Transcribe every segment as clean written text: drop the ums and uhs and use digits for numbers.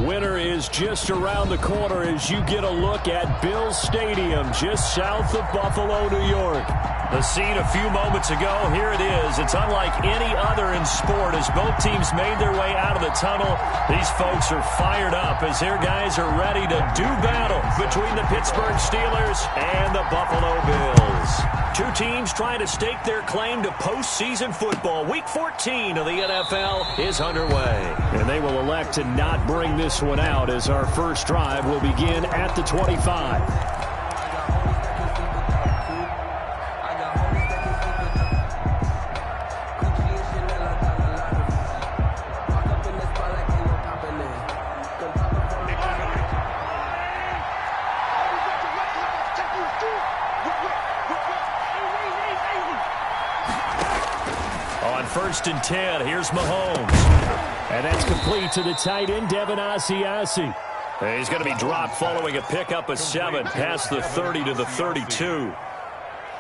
Winter is just around the corner as you get a look at Bills Stadium just south of Buffalo, New York. The scene a few moments ago, here it is. It's unlike any other in sport as both teams made their way out of the tunnel. These folks are fired up as their guys are ready to do battle between the Pittsburgh Steelers and the Buffalo Bills. Two teams trying to stake their claim to postseason football. Week 14 of the NFL is underway. And they will elect to not bring this one out as our first drive will begin at the 25. First and 10, here's Mahomes. And that's complete to the tight end, Devin Asiasi. He's going to be dropped following a pickup of 7 past the 30 to the 32.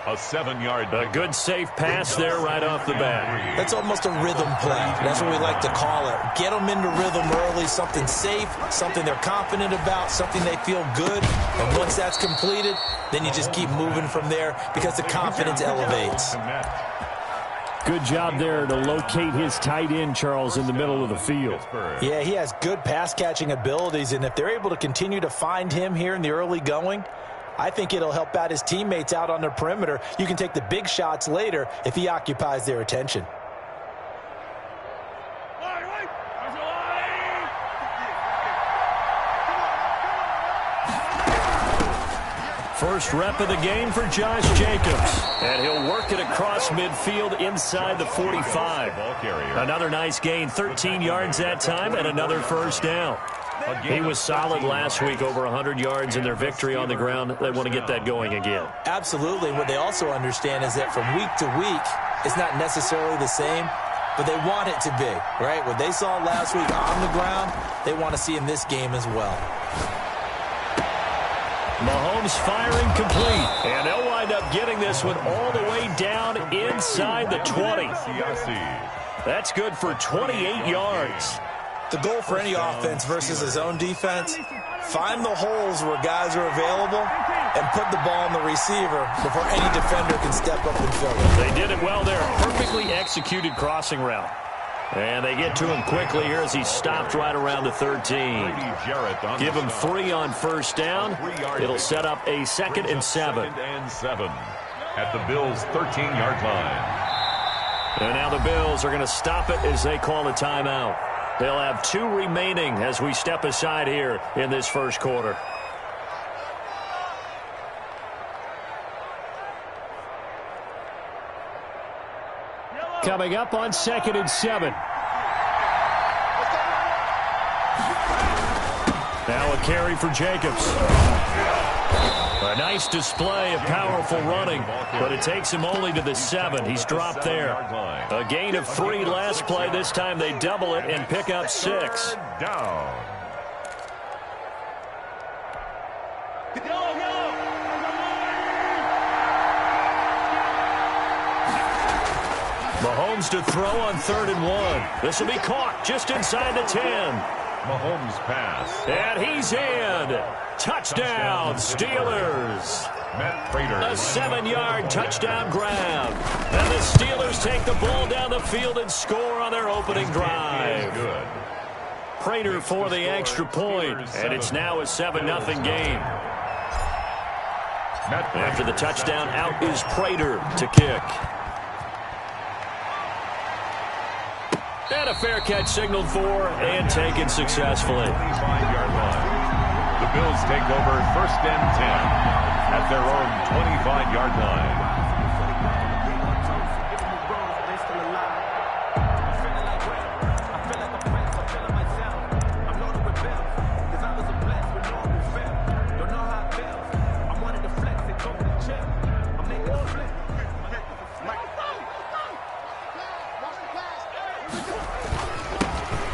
A 7-yard. A good safe pass there right off the bat. That's almost a rhythm play. That's what we like to call it. Get them into rhythm early, something safe, something they're confident about, something they feel good. And once that's completed, then you just keep moving from there because the confidence elevates. Good job there to locate his tight end, Charles, in the middle of the field. Yeah, he has good pass-catching abilities, and if they're able to continue to find him here in the early going, I think it'll help out his teammates out on their perimeter. You can take the big shots later if he occupies their attention. First rep of the game for Josh Jacobs. And he'll work it across midfield inside the 45. Another nice gain, 13 yards that time, and another first down. He was solid last week, over 100 yards in their victory on the ground. They want to get that going again. Absolutely. What they also understand is that from week to week, it's not necessarily the same, but they want it to be, right? What they saw last week on the ground, they want to see in this game as well. Mahomes firing complete, and they'll wind up getting this one all the way down inside the 20. That's good for 28 yards. The goal for any offense versus his own defense, find the holes where guys are available and put the ball on the receiver before any defender can step up and fill it. They did it well there. Perfectly executed crossing route. And they get to him quickly here as he stopped right around the 13. Give him 3 on first down. It'll set up a 2nd and 7. At the Bills' 13-yard line. And now the Bills are going to stop it as they call a timeout. They'll have 2 remaining as we step aside here in this first quarter. Coming up on 2nd and 7. Now a carry for Jacobs. A nice display of powerful running, but it takes him only to the 7. He's dropped there. A gain of 3 last play. This time they double it and pick up 6. Down. Mahomes to throw on 3rd and 1. This will be caught just inside the 10. Mahomes pass. And he's in. Touchdown, Steelers. A 7-yard touchdown grab. And the Steelers take the ball down the field and score on their opening drive. Prater for the extra point, and it's now a 7-0 game. After the touchdown, out is Prater to kick. And a fair catch signaled for and taken successfully. 25-yard line. The Bills take over 1st and 10 at their own 25-yard line.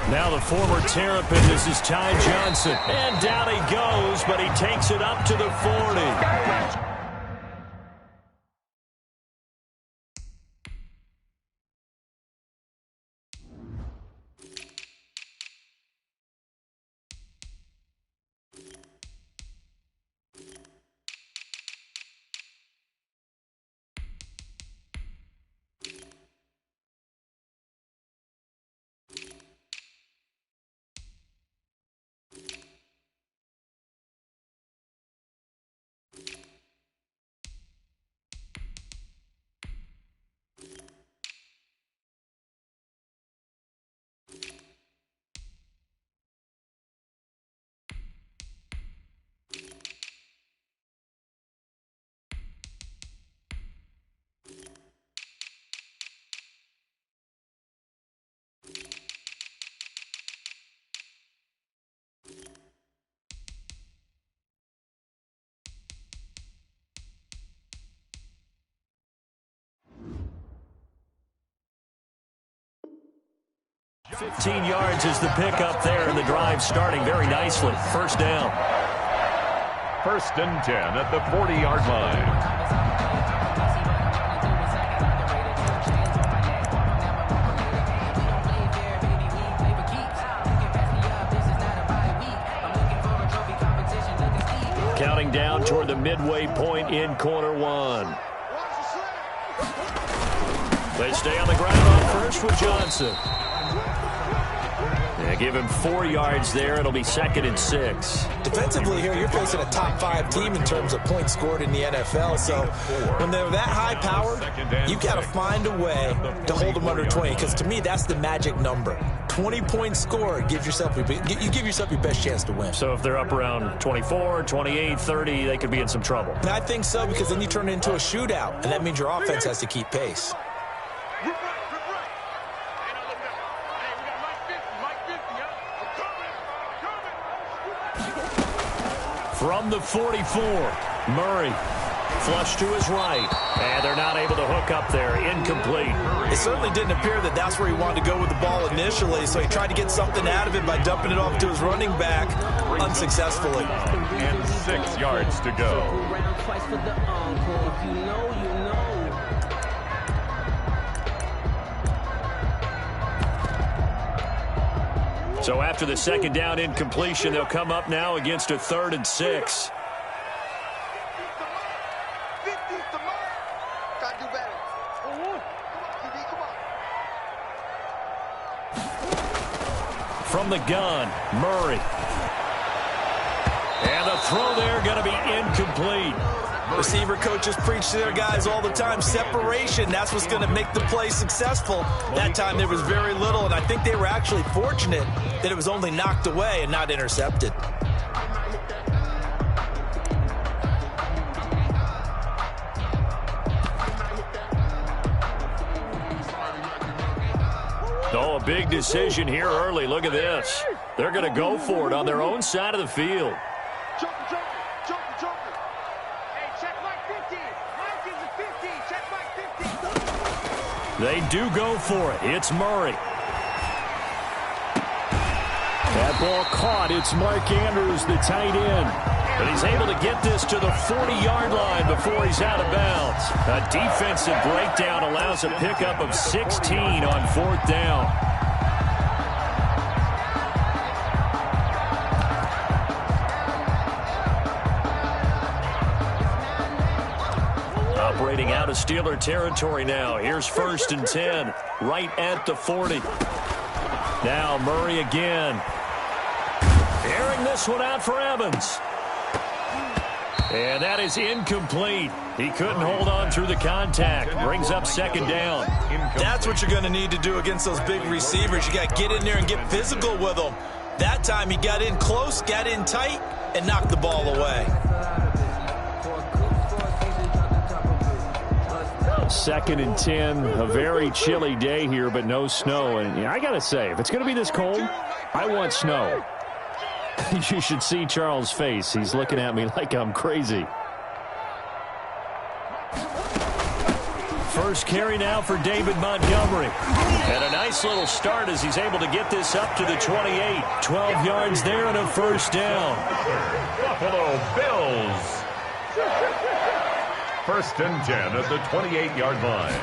Now the former Terrapin, this is Ty Johnson. And down he goes, but he takes it up to the 40. 15 yards is the pickup there, and the drive starting very nicely. First down. First and 10 at the 40-yard line. Counting down toward the midway point in quarter one. They stay on the ground on first with Johnson. They give him 4 yards there. It'll be second and 6. Defensively here, you're facing a top-5 team in terms of points scored in the NFL. So when they're that high-powered, you've got to find a way to hold them under 20. Because to me, that's the magic number. 20 points scored, you give yourself your best chance to win. So if they're up around 24, 28, 30, they could be in some trouble. And I think so, because then you turn it into a shootout, and that means your offense has to keep pace. From the 44, Murray. Flush to his right, and they're not able to hook up there. Incomplete. It certainly didn't appear that that's where he wanted to go with the ball initially, so he tried to get something out of it by dumping it off to his running back unsuccessfully. And 6 yards to go. So after the second down incompletion, they'll come up now against a 3rd and 6. From the gun, Murray. And the throw there going to be incomplete. Receiver coaches preach to their guys all the time. Separation, that's what's going to make the play successful. That time there was very little, and I think they were actually fortunate that it was only knocked away and not intercepted. Oh, a big decision here early. Look at this. They're going to go for it on their own side of the field. They do go for it. It's Murray. That ball caught. It's Mark Andrews, the tight end. But he's able to get this to the 40-yard line before he's out of bounds. A defensive breakdown allows a pickup of 16 on 4th down. Operating out of Steeler territory now. Here's 1st and 10, right at the 40. Now Murray again. Airing this one out for Evans. And that is incomplete. He couldn't hold on through the contact. Brings up 2nd down. That's what you're going to need to do against those big receivers. You got to get in there and get physical with them. That time he got in close, got in tight, and knocked the ball away. 2nd and 10, a very chilly day here, but no snow. And I got to say, if it's going to be this cold, I want snow. You should see Charles' face. He's looking at me like I'm crazy. First carry now for David Montgomery. And a nice little start as he's able to get this up to the 28. 12 yards there and a 1st down. Buffalo Bills. 1st and 10 at the 28-yard line.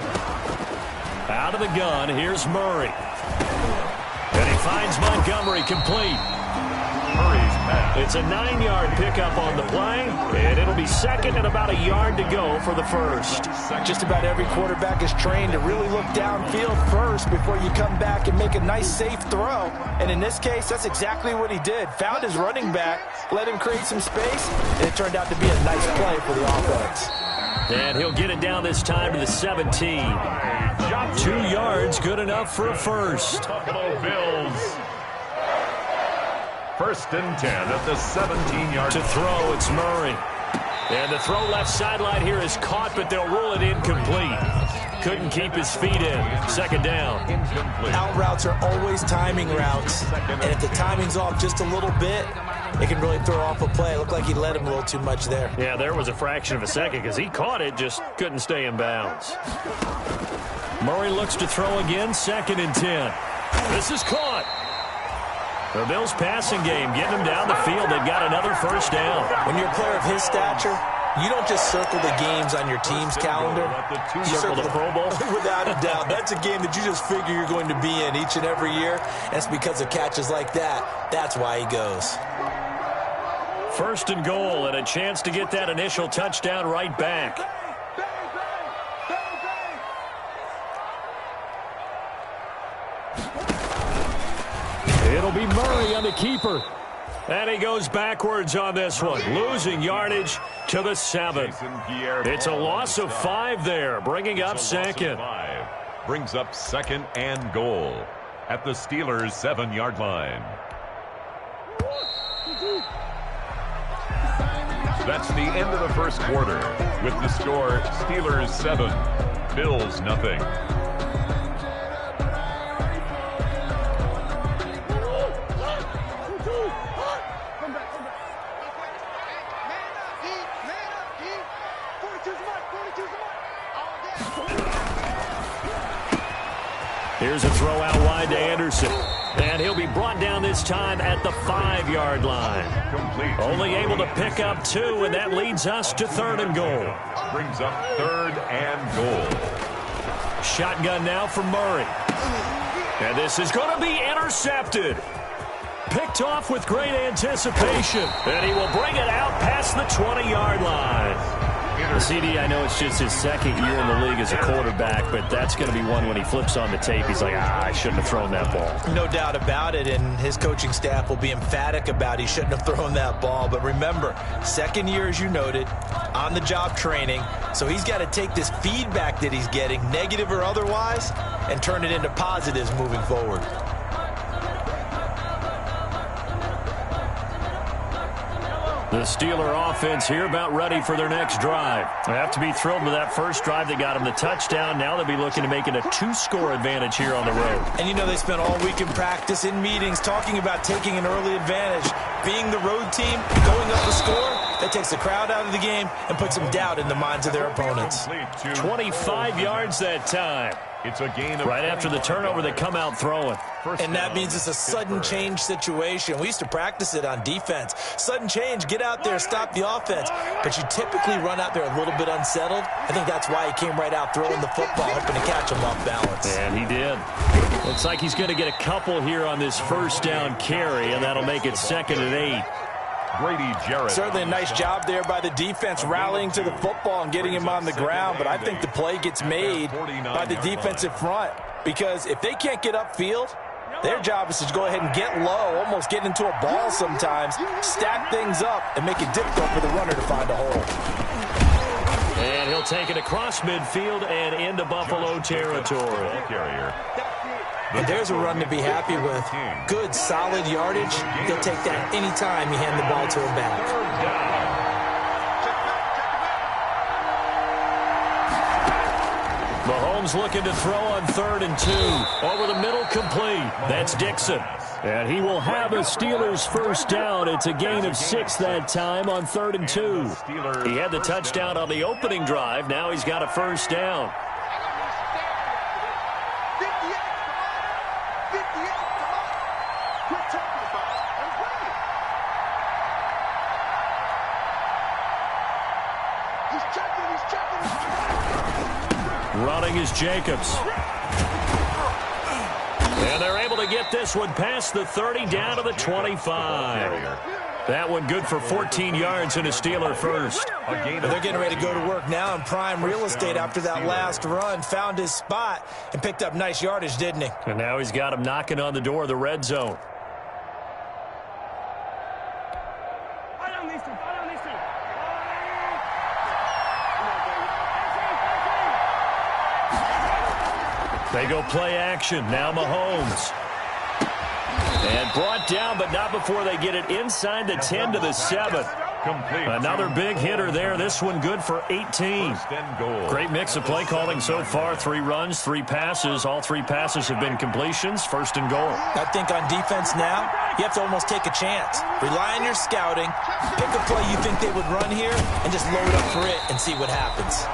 Out of the gun, here's Murray. And he finds Montgomery complete. Murray's pass. It's a 9-yard pickup on the play, and it'll be 2nd and about a yard to go for the 1st. Just about every quarterback is trained to really look downfield first before you come back and make a nice, safe throw. And in this case, that's exactly what he did. Found his running back, let him create some space, and it turned out to be a nice play for the offense. And he'll get it down this time to the 17. 2 yards, good enough for a 1st. Buffalo Bills. 1st and 10 at the 17-yard. To throw, it's Murray. And the throw left sideline here is caught, but they'll rule it incomplete. Couldn't keep his feet in. 2nd down. Out routes are always timing routes. And if the timing's off just a little bit, it can really throw off a play. It looked like he led him a little too much there. Yeah, there was a fraction of a second because he caught it, just couldn't stay in bounds. Murray looks to throw again, 2nd and 10. This is caught. The Bills' passing game getting them down the field. They've got another first down. When you're a player of his stature, you don't just circle the games on your team's calendar. You circle the Pro Bowl? Without a doubt. That's a game that you just figure you're going to be in each and every year. And it's because of catches like that. That's why he goes. First and goal, and a chance to get that initial touchdown right back. It'll be Murray on the keeper. And he goes backwards on this one, losing yardage to the 7. It's a loss of 5 there, bringing up second. Brings up second and goal at the Steelers' 7-yard line. That's the end of the first quarter with the score Steelers 7, Bills nothing. Here's a throw out wide to Anderson. And he'll be brought down this time at the 5-yard line. Complete. Only able to pick up 2, and that leads us to 3rd and goal. Brings up 3rd and goal. Shotgun now for Murray. And this is going to be intercepted. Picked off with great anticipation. And he will bring it out past the 20-yard line. CD, I know it's just his 2nd year in the league as a quarterback, but that's going to be one when he flips on the tape. He's like, I shouldn't have thrown that ball. No doubt about it, and his coaching staff will be emphatic about he shouldn't have thrown that ball. But remember, 2nd year, as you noted, on-the-job training, so he's got to take this feedback that he's getting, negative or otherwise, and turn it into positives moving forward. The Steeler offense here about ready for their next drive. They have to be thrilled with that first drive. They got them the touchdown. Now they'll be looking to make it a 2-score advantage here on the road. And you know they spent all week in practice, in meetings, talking about taking an early advantage. Being the road team, going up the score, that takes the crowd out of the game and puts some doubt in the minds of their opponents. 25 yards that time. It's a gain of right after the turnover, they come out throwing. And that means it's a sudden change situation. We used to practice it on defense. Sudden change, get out there, stop the offense. But you typically run out there a little bit unsettled. I think that's why he came right out throwing the football, hoping to catch him off balance. And he did. Looks like he's going to get a couple here on this first down carry, and that'll make it 2nd and 8. Brady Jarrett. Certainly a nice job there by the defense rallying to the football and getting him on the ground, but I think the play gets made by the defensive front because if they can't get upfield, their job is to go ahead and get low, almost get into a ball sometimes, stack things up, and make it difficult for the runner to find a hole. And he'll take it across midfield and into Buffalo territory. And there's a run to be happy with. Good, solid yardage. He'll take that anytime you hand the ball to him back. Mahomes looking to throw on 3rd and 2. Over the middle, complete. That's Dixon. And he will have a Steelers first down. It's a gain of 6 that time on 3rd and 2. He had the touchdown on the opening drive. Now he's got a first down. Running is Jacobs. And they're able to get this one past the 30 down to the 25. That one good for 14 yards and a Steeler first. They're getting ready to go to work now in prime real estate after that last run. Found his spot and picked up nice yardage, didn't he? And now he's got him knocking on the door of the red zone. They go play action. Now Mahomes. And brought down, but not before they get it inside the 10 to the 7. Another big hitter there. This one good for 18. Great mix of play calling so far. 3 runs, 3 passes. All 3 passes have been completions. 1st and goal. I think on defense now, you have to almost take a chance. Rely on your scouting. Pick a play you think they would run here and just load up for it and see what happens.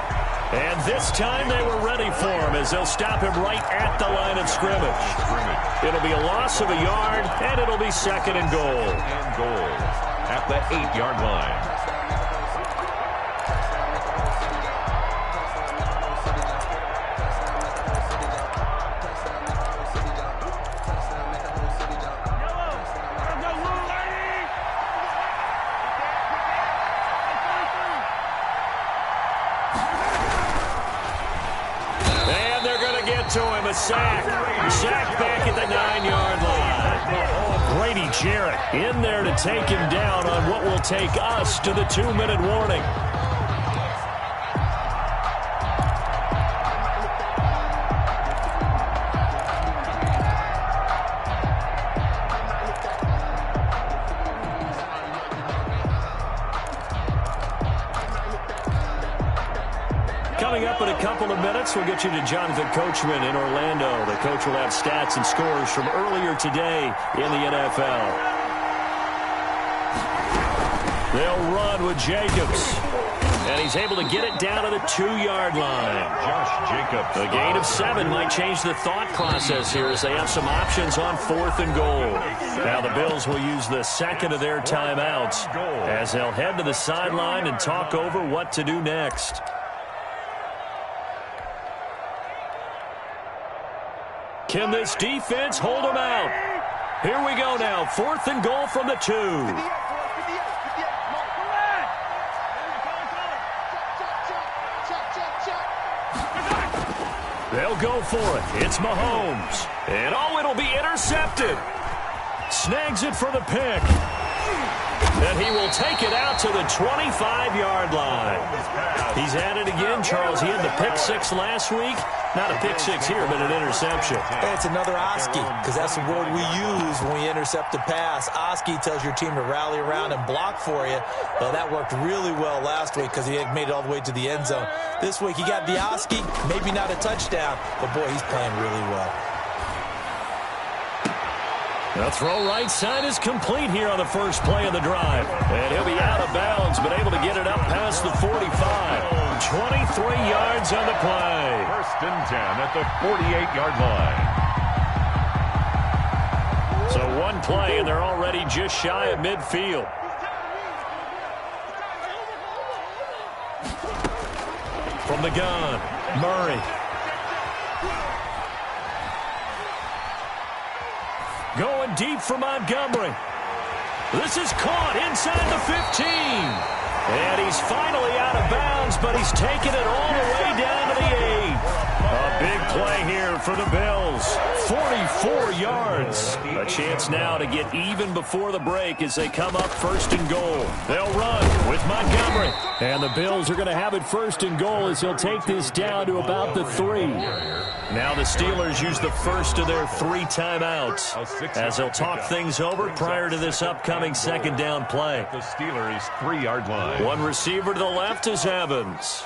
And this time they were ready for him as they'll stop him right at the line of scrimmage. It'll be a loss of a yard, and it'll be 2nd and goal. At the 8-yard line. To him, a sack. Sack back at the 9-yard line. Grady Jarrett in there to take him down on what will take us to the 2-minute warning. Coming up in a couple of minutes, we'll get you to Jonathan Coachman in Orlando. The coach will have stats and scores from earlier today in the NFL. They'll run with Jacobs. And he's able to get it down to the 2-yard line. Josh Jacobs. A gain of 7 might change the thought process here as they have some options on 4th and goal. Now the Bills will use the 2nd of their timeouts as they'll head to the sideline and talk over what to do next. Can this defense hold them out? Here we go now. 4th and goal from the 2. They'll go for it. It's Mahomes. And it'll be intercepted. Snags it for the pick. And he will take it out to the 25-yard line. He's at it again, Charles. He had the pick 6 last week. Not a pick 6 here, but an interception. Hey, it's another Oski, because that's the word we use when we intercept a pass. Oski tells your team to rally around and block for you. Well, that worked really well last week because he had made it all the way to the end zone. This week he got the Oski, maybe not a touchdown, but boy, he's playing really well. The throw right side is complete here on the first play of the drive. And he'll be out of bounds, but able to get it up past the 45. 23 yards on the play. 1st and 10 at the 48-yard line. So one play, and they're already just shy of midfield. From the gun, Murray. Going deep for Montgomery. This is caught inside the 15. And he's finally out of bounds, but he's taken it all the way down to the 8. A big play here for the Bills. 44 yards. A chance now to get even before the break as they come up 1st and goal. They'll run with Montgomery. And the Bills are going to have it 1st and goal as they'll take this down to about the 3. Now the Steelers use the first of their 3 timeouts as they'll talk things over prior to this upcoming 2nd down play. The Steelers' 3-yard line. One receiver to the left is Evans.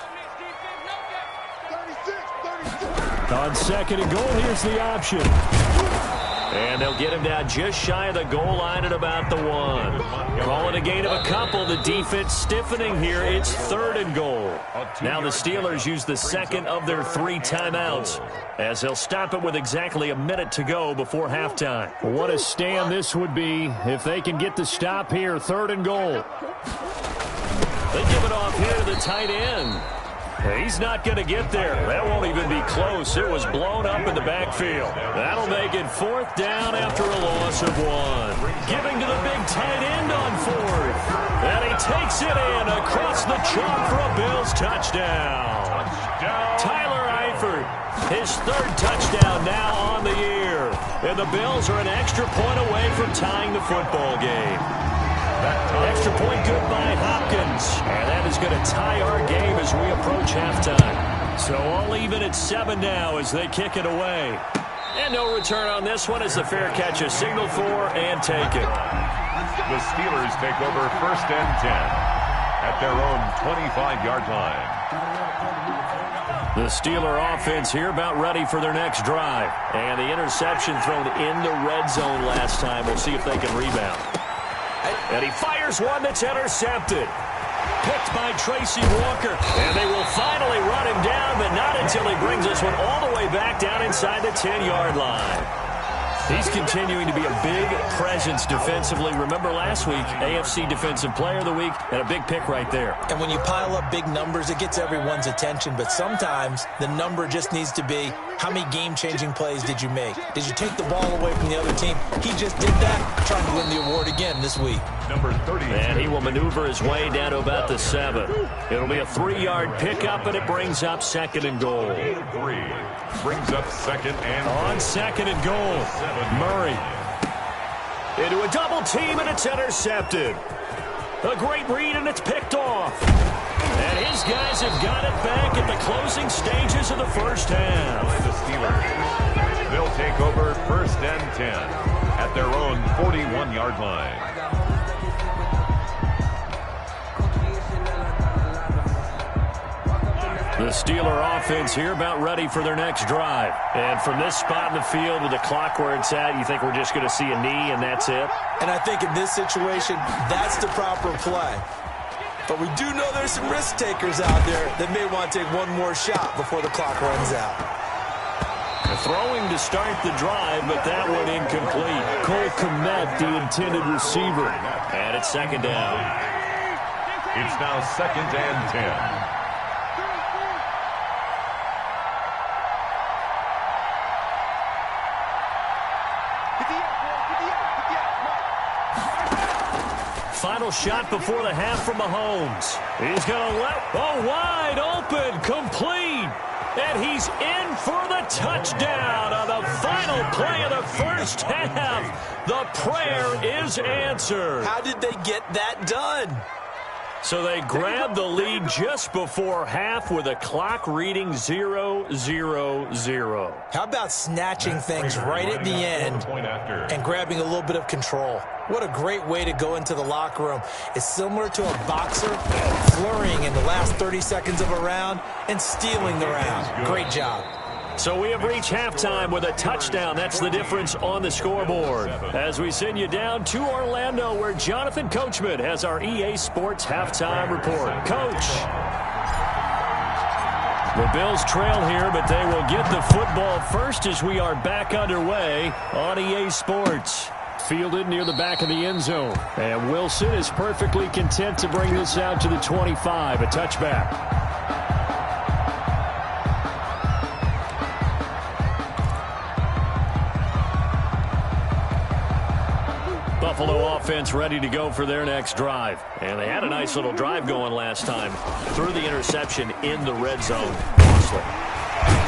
On 2nd and goal, here's the option. And they'll get him down just shy of the goal line at about the 1. Calling a gain of a couple. The defense stiffening here. It's 3rd and goal. Now the Steelers use the 2nd of their 3 timeouts as they'll stop it with exactly a minute to go before halftime. What a stand this would be if they can get the stop here. 3rd and goal. They give it off here to the tight end. He's not going to get there. That won't even be close. It was blown up in the backfield. That'll make it 4th down after a loss of 1. Giving to the big tight end on 4th. And he takes it in across the chalk for a Bills touchdown. Tyler Eifert, his 3rd touchdown now on the year. And the Bills are an extra point away from tying the football game. Extra point good by Hopkins. And that is going to tie our game as we approach halftime. So all even at 7 now as they kick it away. And no return on this one as the fair catch is signaled for and taken. The Steelers take over 1st and 10 at their own 25-yard line. The Steeler offense here about ready for their next drive. And the interception thrown in the red zone last time. We'll see if they can rebound. And he fires one that's intercepted. Picked by Tracy Walker. And they will finally run him down, but not until he brings this one all the way back down inside the 10-yard line. He's continuing to be a big presence defensively. Remember last week, AFC Defensive Player of the Week, and a big pick right there. And when you pile up big numbers, it gets everyone's attention. But sometimes the number just needs to be, how many game-changing plays did you make? Did you take the ball away from the other team? He just did that, trying to win the award again this week. Number 30. And he will maneuver his way down to about the 7. It'll be a 3-yard pickup, and it brings up 2nd and goal. 3 brings up 2nd and on 2nd and goal. Murray into a double team, and it's intercepted. A great read, and it's picked off. And his guys have got it back at the closing stages of the first half. The Steelers, they'll take over 1st and 10 at their own 41-yard line. The Steeler offense here about ready for their next drive. And from this spot in the field with the clock where it's at, you think we're just going to see a knee and that's it? And I think in this situation, that's the proper play. But we do know there's some risk takers out there that may want to take one more shot before the clock runs out. Throwing to start the drive, but that one incomplete. Cole Kmet, the intended receiver. And it's 2nd down. It's now 2nd and 10. Final shot before the half from Mahomes. He's going to wide open, complete. And he's in for the touchdown on the final play of the first half. The prayer is answered. How did they get that done? So they grabbed the lead just before half with a clock reading 0-0-0. How about snatching things right at the end and grabbing a little bit of control? What a great way to go into the locker room. It's similar to a boxer flurrying in the last 30 seconds of a round and stealing the round. Great job. So we have reached halftime with a touchdown. That's the difference on the scoreboard. As we send you down to Orlando, where Jonathan Coachman has our EA Sports halftime report. Coach. The Bills trail here, but they will get the football first as we are back underway on EA Sports. Fielded near the back of the end zone. And Wilson is perfectly content to bring this out to the 25, a touchback. Buffalo offense ready to go for their next drive. And they had a nice little drive going last time. Threw the interception in the red zone. Costly.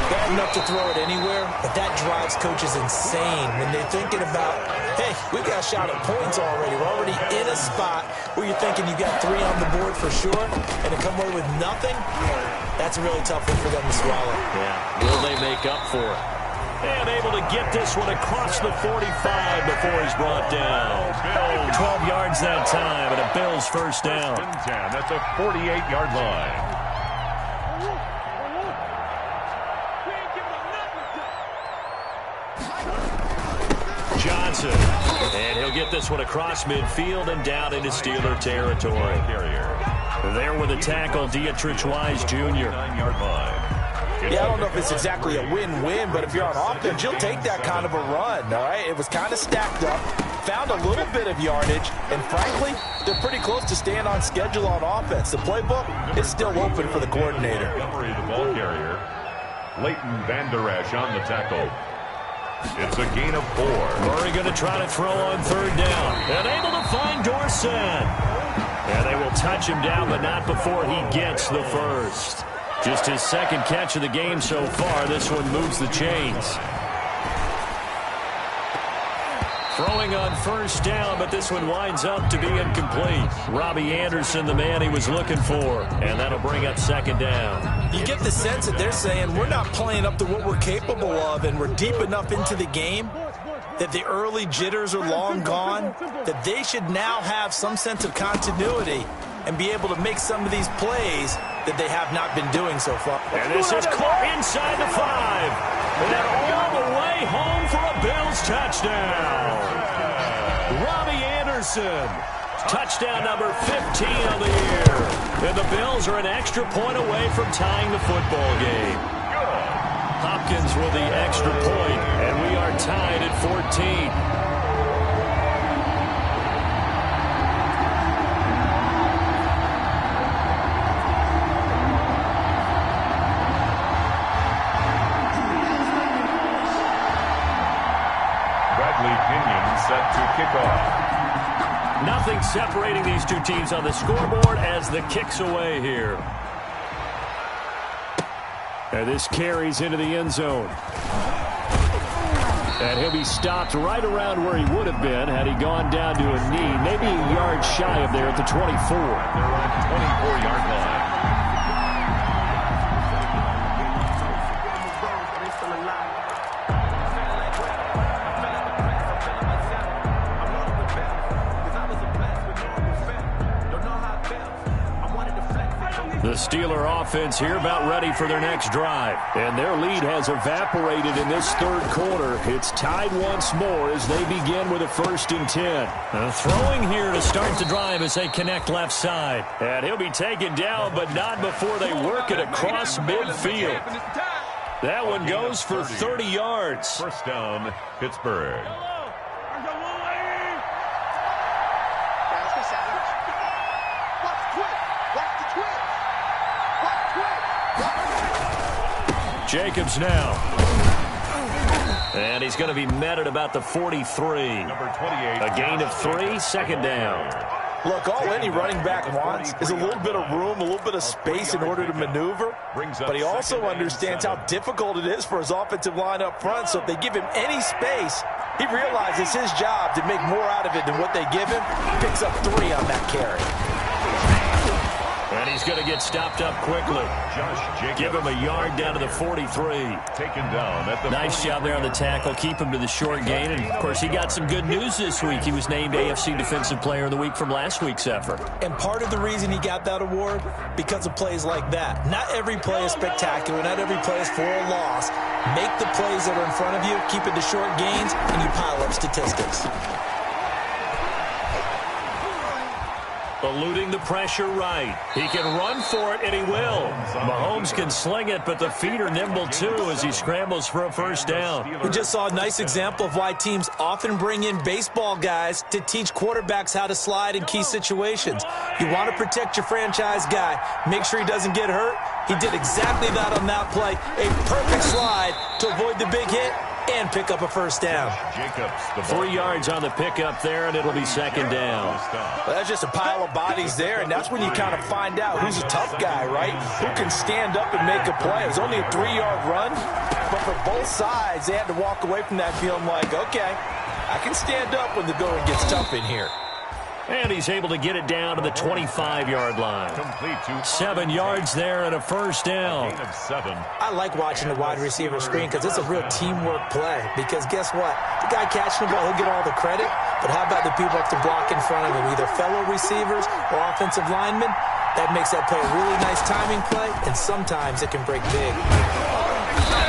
Bad enough to throw it anywhere, but that drives coaches insane when they're thinking about, hey, we got a shot at points already. We're already in a spot where you're thinking you got 3 on the board for sure, and to come away with nothing, that's a really tough one for them to swallow. Yeah, will they make up for it? And able to get this one across the 45 before he's brought down. 12 yards that time, and a Bills first down. That's a 48-yard line. Johnson, and he'll get this one across midfield and down into Steeler territory. There with a tackle, Dietrich Wise Jr. 9-yard line. Yeah, I don't know if it's exactly a win-win, but if you're on offense, you'll take that kind of a run, all right? It was kind of stacked up, found a little bit of yardage, and frankly, they're pretty close to staying on schedule on offense. The playbook is still open for the coordinator. The ball carrier, Leighton Vander Esch on the tackle. It's a gain of 4. Murray going to try to throw on 3rd down. And able to find Dorsett. And they will touch him down, but not before he gets the first. Just his 2nd catch of the game so far. This one moves the chains. Throwing on 1st down, but this one winds up to be incomplete. Robbie Anderson, the man he was looking for. And that'll bring up 2nd down. You get the sense that they're saying we're not playing up to what we're capable of, and we're deep enough into the game that the early jitters are long gone, that they should now have some sense of continuity and be able to make some of these plays that they have not been doing so far. And this is caught inside the 5. And then all the way home for a Bills touchdown. Robbie Anderson Touchdown number 15 on the year. And the Bills are an extra point away from tying the football game. Hopkins with the extra point, and we are tied at 14. Set to kick off. Nothing separating these two teams on the scoreboard as the kick's away here. And this carries into the end zone. And he'll be stopped right around where he would have been had he gone down to a knee, maybe a yard shy of there at the 24. They're on the 24-yard line. The Steeler offense here about ready for their next drive. And their lead has evaporated in this third quarter. It's tied once more as they begin with a 1st and 10. Throwing here to start the drive as they connect left side. And he'll be taken down, but not before they work it across midfield. That one goes for 30 yards. First down, Pittsburgh. Jacobs now. And he's going to be met at about the 43. Number 28. A gain of 3, 2nd down. Look, all any running back wants is a little bit of room, a little bit of space in order to maneuver. But he also understands how difficult it is for his offensive line up front. So if they give him any space, he realizes his job to make more out of it than what they give him. Picks up 3 on that carry. And he's going to get stopped up quickly. Give him a yard down to the 43. Taken down at the nice job there on the tackle. Keep him to the short gain. And, of course, he got some good news this week. He was named AFC Defensive Player of the Week from last week's effort. And part of the reason he got that award, because of plays like that. Not every play is spectacular. Not every play is for a loss. Make the plays that are in front of you, keep it to short gains, and you pile up statistics. Eluding the pressure right. He can run for it, and he will. Mahomes can sling it, but the feet are nimble, too, as he scrambles for a 1st down. We just saw a nice example of why teams often bring in baseball guys to teach quarterbacks how to slide in key situations. You want to protect your franchise guy. Make sure he doesn't get hurt. He did exactly that on that play. A perfect slide to avoid the big hit and pick up a 1st down. 3 yards on the pickup there, and it'll be 2nd down. Well, that's just a pile of bodies there, and that's when you kind of find out who's a tough guy, right? Who can stand up and make a play. It was only a 3-yard run, but for both sides, they had to walk away from that feeling like, okay, I can stand up when the going gets tough in here. And he's able to get it down to the 25-yard line. 7 yards there and a 1st down. I like watching the wide receiver screen because it's a real teamwork play. Because guess what? The guy catching the ball, he'll get all the credit. But how about the people up to block in front of him, either fellow receivers or offensive linemen? That makes that play a really nice timing play, and sometimes it can break big.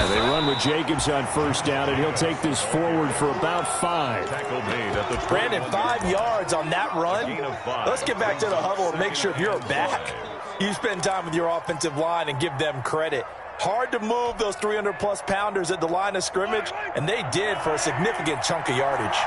They run with Jacobs on 1st down, and he'll take this forward for about 5. Brandon, 5 yards on that run. Let's get back to the huddle and make sure if you're a back, you spend time with your offensive line and give them credit. Hard to move those 300-plus pounders at the line of scrimmage, and they did for a significant chunk of yardage.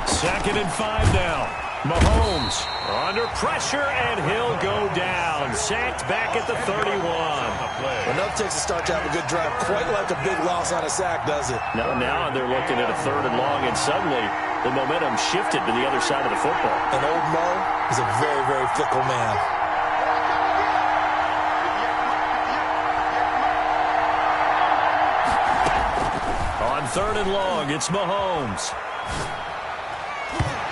Second and 5 now. Mahomes under pressure, and he'll go down. Sacked back at the 31. Enough takes to start to have a good drive. Quite like a big loss on a sack, does it? Now they're looking at a 3rd and long, and suddenly the momentum shifted to the other side of the football. And old Mo is a very, very fickle man. On 3rd and long, it's Mahomes.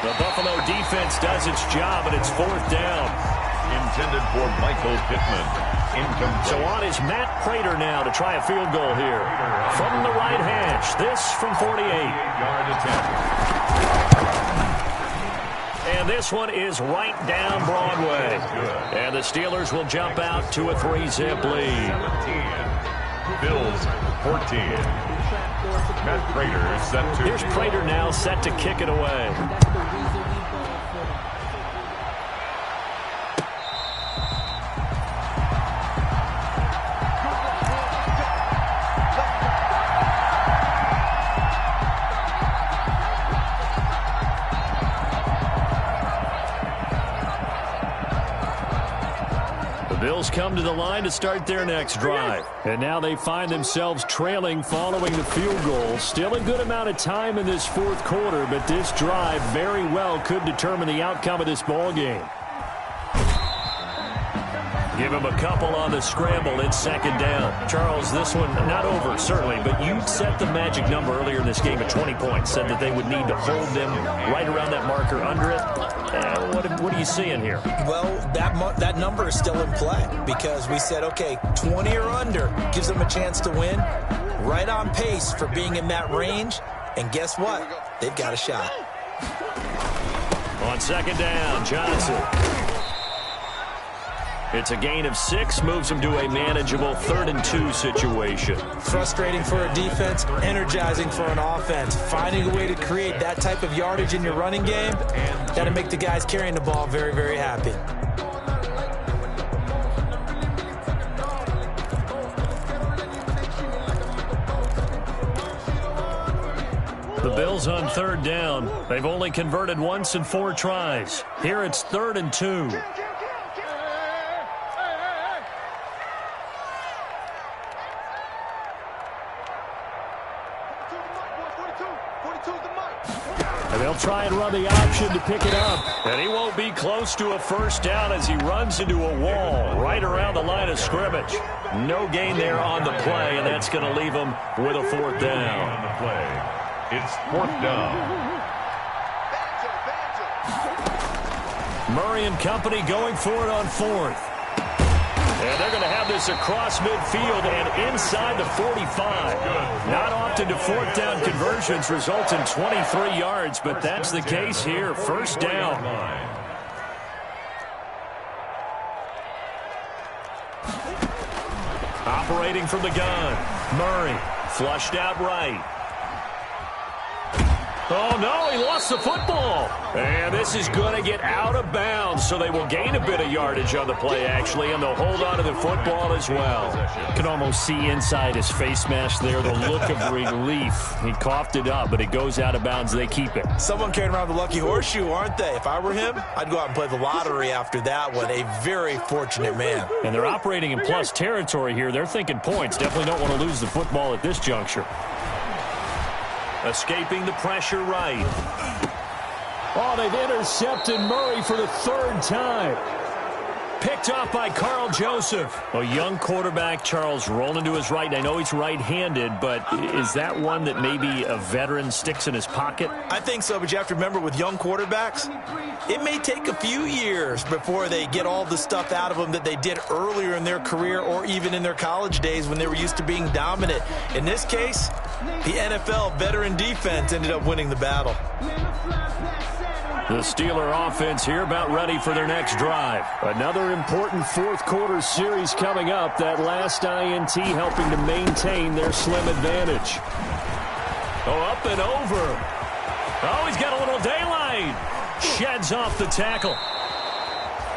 The Buffalo defense does its job, and it's 4th down. Intended for Michael Pittman. Incomplete. So on is Matt Prater now to try a field goal here. From the right hash, this from 48. Yard attempt. And this one is right down Broadway. And the Steelers will jump out to a 3-zip lead. 17. Bills 14. Matt Prater set to... Here's Prater now set to kick it away. Bills come to the line to start their next drive. And now they find themselves trailing following the field goal. Still a good amount of time in this fourth quarter, but this drive very well could determine the outcome of this ball game. Give him a couple on the scramble. It's second down. Charles, this one not over, certainly, but you set the magic number earlier in this game at 20 points. Said that they would need to hold them right around that marker under it. What are you seeing here? Well, that number is still in play because we said, okay, 20 or under gives them a chance to win. Right on pace for being in that range. And guess what? They've got a shot. On second down, Johnson. It's a gain of 6, moves them to a manageable 3rd and 2 situation. Frustrating for a defense, energizing for an offense. Finding a way to create that type of yardage in your running game, that'll make the guys carrying the ball very, very happy. The Bills on 3rd down. They've only converted once in 4 tries. Here it's 3rd and 2. And they'll try and run the option to pick it up. And he won't be close to a first down as he runs into a wall right around the line of scrimmage. No gain there on the play, and that's going to leave him with a 4th down. On the play, it's 4th down. Murray and company going for it on 4th. And they're going to have this across midfield and inside the 45. Not often do 4th down conversions result in 23 yards, but that's the case here. First down. Operating from the gun. Murray flushed out right. Oh, no, he lost the football. And this is going to get out of bounds, so they will gain a bit of yardage on the play, actually, and they'll hold on to the football as well. You can almost see inside his face mask there the look of relief. He coughed it up, but it goes out of bounds. They keep it. Someone carrying around the lucky horseshoe, aren't they? If I were him, I'd go out and play the lottery after that one. A very fortunate man. And they're operating in plus territory here. They're thinking points. Definitely don't want to lose the football at this juncture. Escaping the pressure right. Oh, they've intercepted Murray for the 3rd time. Picked off by Carl Joseph. A young quarterback, Charles, rolling to his right. I know he's right-handed, but is that one that maybe a veteran sticks in his pocket? I think so, but you have to remember with young quarterbacks, it may take a few years before they get all the stuff out of them that they did earlier in their career or even in their college days when they were used to being dominant. In this case, the NFL veteran defense ended up winning the battle. The Steeler offense here about ready for their next drive. Another important 4th quarter series coming up. That last INT helping to maintain their slim advantage. Oh, up and over. Oh, he's got a little daylight. Sheds off the tackle.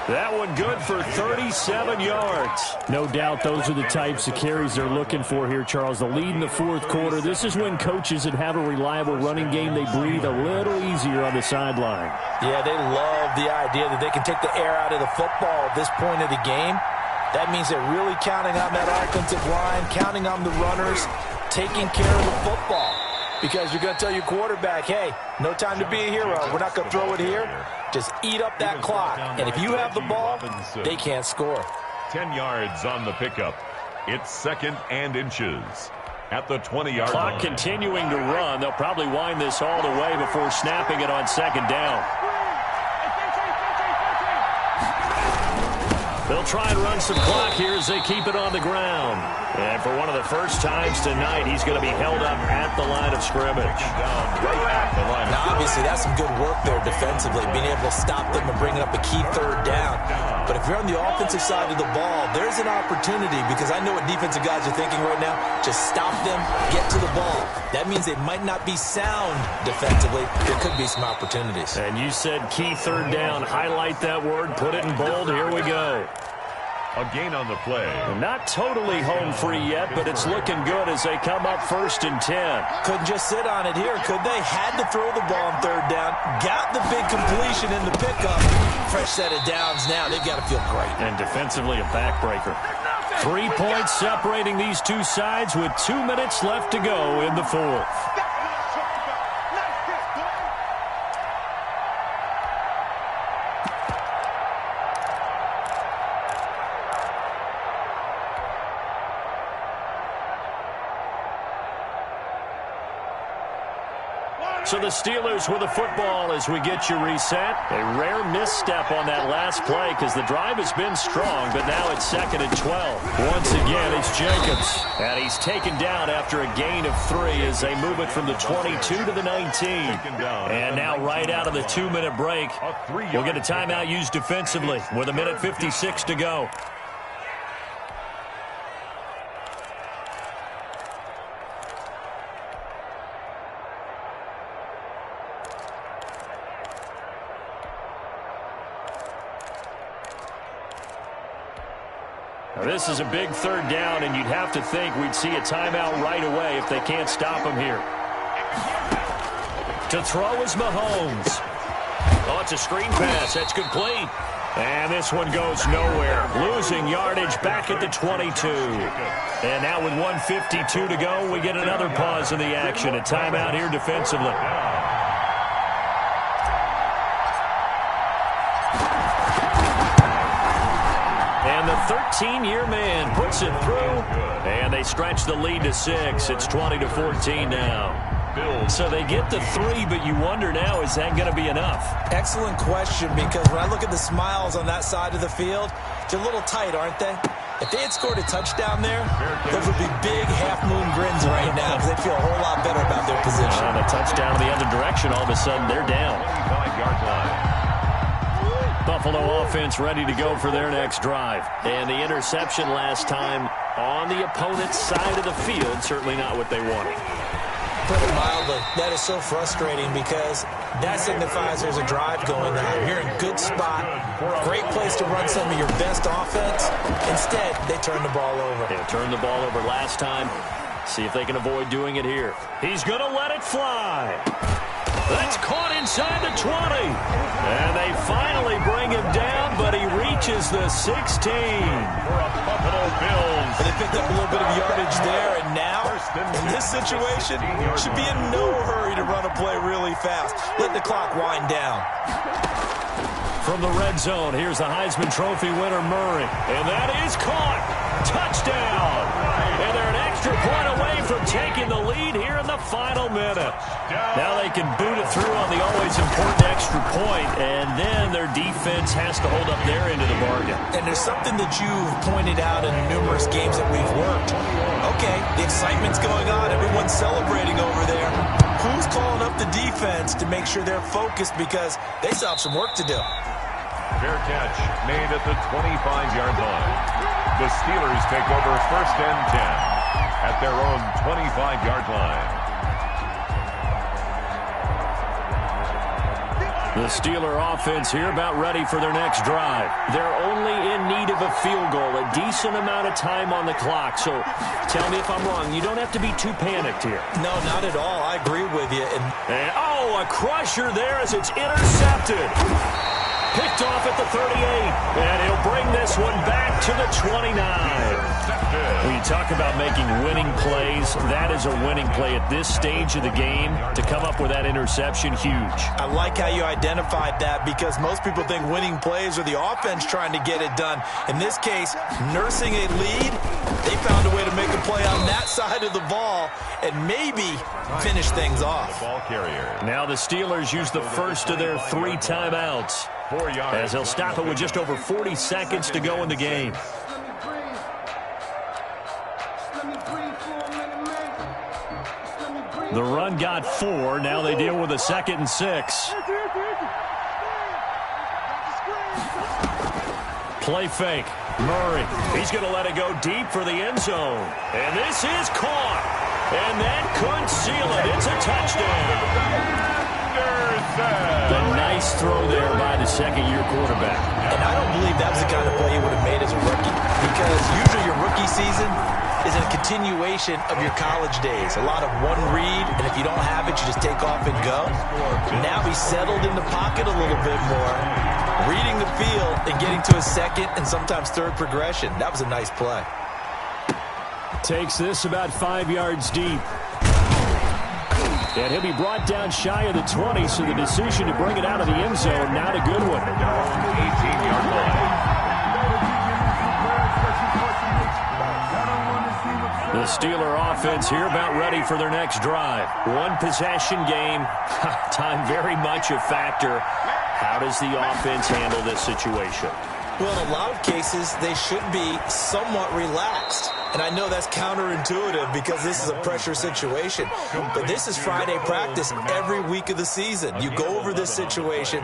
That one good for 37 yards. No doubt those are the types of carries they're looking for here, Charles. The lead in the 4th quarter. This is when coaches that have a reliable running game, they breathe a little easier on the sideline. Yeah, they love the idea that they can take the air out of the football at this point of the game. That means they're really counting on that offensive line, counting on the runners, taking care of the football. Because you're going to tell your quarterback, hey, no time to be a hero. We're not going to throw it here. Just eat up that clock. And if you have the ball, they can't score. 10 yards on the pickup. It's 2nd and inches at the 20-yard line. Clock continuing to run. They'll probably wind this all the way before snapping it on 2nd down. The They'll try and run some clock here as they keep it on the ground. And for one of the first times tonight, he's going to be held up at the line of scrimmage. Now, obviously, that's some good work there defensively, being able to stop them and bringing up a key third down. But if you're on the offensive side of the ball, there's an opportunity, because I know what defensive guys are thinking right now. Just stop them, get to the ball. That means they might not be sound defensively. There could be some opportunities. And you said key third down. Highlight that word, put it in bold. Here we go. A gain on the play. Not totally home free yet, but it's looking good as they come up 1st and 10. Couldn't just sit on it here, could they? Had to throw the ball on third down. Got the big completion in the pickup. Fresh set of downs now. They've got to feel great. And defensively, a backbreaker. 3 points separating these two sides with 2 minutes left to go in the fourth. So the Steelers with the football as we get you reset. A rare misstep on that last play because the drive has been strong, but now it's 2nd and 12. Once again, it's Jacobs. And he's taken down after a gain of 3 as they move it from the 22 to the 19. And now right out of the 2-minute break, we'll get a timeout used defensively with 1:56 to go. Now, this is a big third down, and you'd have to think we'd see a timeout right away if they can't stop him here. To throw is Mahomes. Oh, it's a screen pass. That's complete. And this one goes nowhere. Losing yardage back at the 22. And now with 1:52 to go, we get another pause in the action. A timeout here defensively. And the 13-year man puts it through, and they stretch the lead to 6. It's 20-14 now. So they get the 3, but you wonder now, is that going to be enough? Excellent question, because when I look at the smiles on that side of the field, they're a little tight, aren't they? If they had scored a touchdown there, those would be big half-moon grins right now because they feel a whole lot better about their position. And a touchdown the other direction, all of a sudden they're down. 25-yard line. Buffalo offense ready to go for their next drive. And the interception last time on the opponent's side of the field, certainly not what they wanted. Put it mildly, that is so frustrating because that signifies there's a drive going on. You're in a good spot, great place to run some of your best offense. Instead, they turn the ball over. They turned the ball over last time. See if they can avoid doing it here. He's going to let it fly. That's caught inside the 20. And they finally bring him down, but he reaches the 16. For a Buffalo Bills. But they picked up a little bit of yardage there, and now, in this situation, should be in no hurry to run a play really fast. Let the clock wind down. From the red zone, here's the Heisman Trophy winner, Murray. And that is caught. Touchdown. And they're an extra point away from taking the lead here in the final minute. Now they can boot it through on the always important extra point, and then their defense has to hold up their end of the bargain. And there's something that you've pointed out in numerous games that we've worked. Okay, the excitement's going on. Everyone's celebrating over there. Who's calling up the defense to make sure they're focused because they still have some work to do? Fair catch made at the 25-yard line. The Steelers take over 1st and 10 at their own 25-yard line. The Steeler offense here about ready for their next drive. They're only in need of a field goal, a decent amount of time on the clock. So tell me if I'm wrong. You don't have to be too panicked here. No, not at all. I agree with you. And a crusher there as it's intercepted. Picked off at the 38, and he'll bring this one back to the 29. When you talk about making winning plays, that is a winning play at this stage of the game. To come up with that interception, huge. I like how you identified that because most people think winning plays are the offense trying to get it done. In this case, nursing a lead, they found a way to make a play on that side of the ball and maybe finish things off. Ball carrier. Now the Steelers use the first of their 3 timeouts. 4 yards. As he'll stop it with just over 40 seconds to go in the game. The run got 4. Now they deal with a 2nd and 6. Play fake. Murray. He's going to let it go deep for the end zone. And this is caught. And that could seal it. It's a touchdown. The nice throw there by the second-year quarterback. And I don't believe that was the kind of play he would have made as a rookie. Because usually your rookie season is a continuation of your college days. A lot of one read, and if you don't have it, you just take off and go. Now he's settled in the pocket a little bit more, reading the field and getting to a second and sometimes third progression. That was a nice play. Takes this about 5 yards deep. And he'll be brought down shy of the 20, so the decision to bring it out of the end zone, not a good one. 18-yard line. The Steeler offense here about ready for their next drive. One possession game. Time very much a factor. How does the offense handle this situation? Well, in a lot of cases, they should be somewhat relaxed. And I know that's counterintuitive because this is a pressure situation. But this is Friday practice every week of the season. You go over this situation,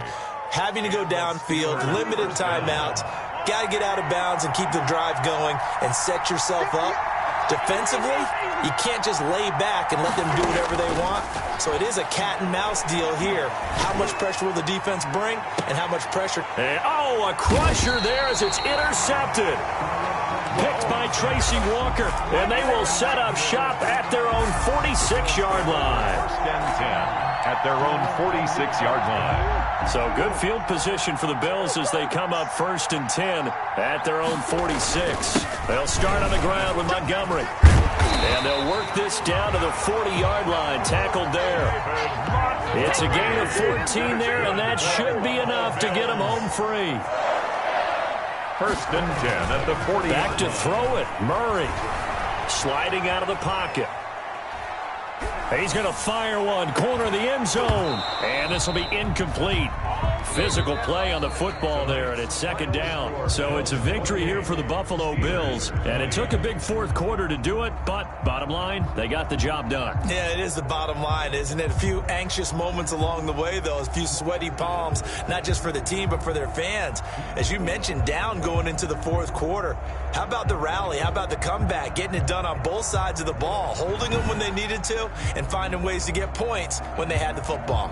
having to go downfield, limited timeouts, got to get out of bounds and keep the drive going and set yourself up. Defensively, you can't just lay back and let them do whatever they want. So it is a cat-and-mouse deal here. How much pressure will the defense bring and how much pressure? And, oh, a crusher there as it's intercepted. Picked by Tracy Walker. And they will set up shop at their own 46-yard line. 10-10 at their own 46-yard line. So good field position for the Bills as they come up 1st and 10 at their own 46. They'll start on the ground with Montgomery. And they'll work this down to the 40-yard line, tackled there. It's a gain of 14 there, and that should be enough to get them home free. 1st and 10 at the 40. Back to throw it. Murray sliding out of the pocket. He's going to fire one, corner of the end zone. And this will be incomplete. Physical play on the football there, and it's 2nd down. So it's a victory here for the Buffalo Bills. And it took a big 4th quarter to do it, but bottom line, they got the job done. Yeah, it is the bottom line, isn't it? A few anxious moments along the way, though. A few sweaty palms, not just for the team, but for their fans. As you mentioned, down going into the 4th quarter. How about the rally? How about the comeback? Getting it done on both sides of the ball, holding them when they needed to, and finding ways to get points when they had the football.